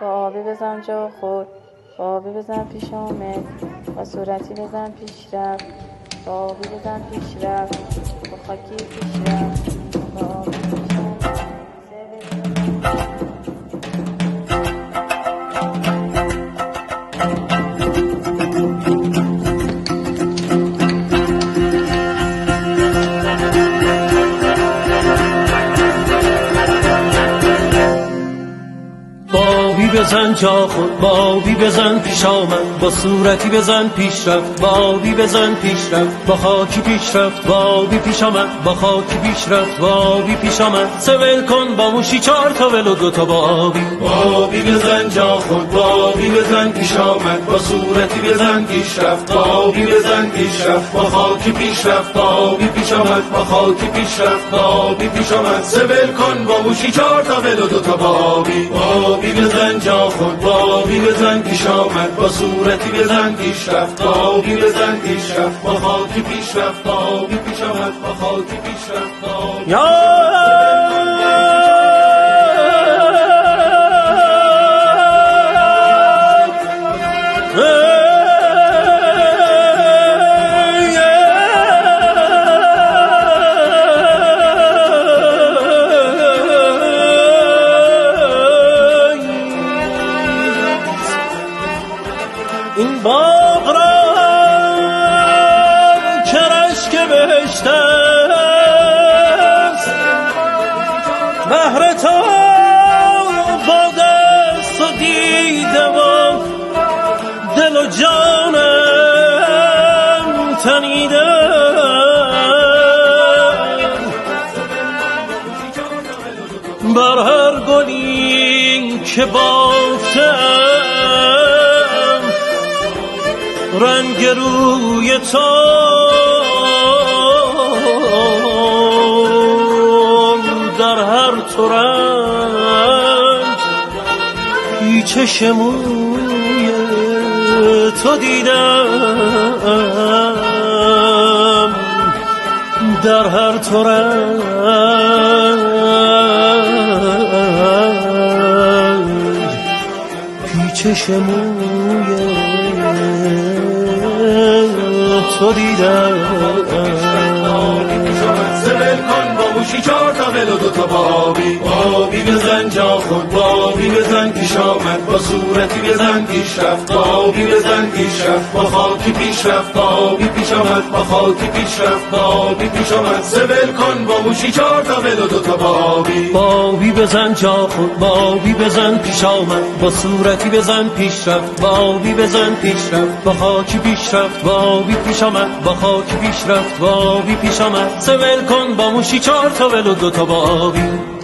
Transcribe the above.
با آبی بزن جا خود، با آبی بزن پیش آمد، با صورتی بزن پیش رفت، با آبی بزن پیش رفت، با خاکی پیش رفت، با آبی پیش رفت. بزن جا خود، با آبی بزن پیش آمد، با صورتی بزن پیش رفت، با آبی بزن پیش رفت، با خاکی پیش رفت، با آبی پیش آمد، با خاکی پیش رفت، با آبی پیش آمد. سول کن با موشی 4 تا ول و 2 تا با آبی. با آبی بزن جا خود، با آبی بزن پیش آمد، با صورتی بزن پیش رفت، با آبی بزن پیش رفت، با خاکی پیش رفت، با آبی پیش آمد، با خاکی پیش رفت، با آبی پیش آمد. سول کن با موشی 4 تا ول و 2 تا با آبی. با آبی بزن جا خود، با آبی بزن پیش آمد، با صورتی بزن پیش رفت، با آبی بزن پیش رفت، با خاکی پیش رفت، با آبی پیش آمد، با خاکی پیش رفت، با آبی. این باغ را که رشک بهشت است، بهر تو با دست و دیده و دل و جانم تنیده. بر هر گلی که بافتم رنگ روی تو، در هر تو رنگ پیچش موی تو دیدم، در هر تو رنگ پیچش موی تو دیدم. سول کن با موشی 4 تا ول و 2 تا با آبی. با آبی بزن جا خود، با آبی بزن پیش آمد، با صورتی بزن پیش رفت، با آبی بزن پیش رفت، با خاکی پیش رفت، با آبی پیش آمد، با خاکی پیش رفت، با آبی پیش آمد. سول کن با موشی 4 تا ول و 2 تا با آبی. با آبی بزن جا خود، با آبی بزن پیش آمد، با صورتی بزن پیش رفت، با آبی بزن پیش رفت، با خاکی پیش رفت، با آبی پیش آمد، با خاکی پیش رفت، با آبی پیش آمد. سول کن با موشی 4 تا ول و 2 تا با آبی.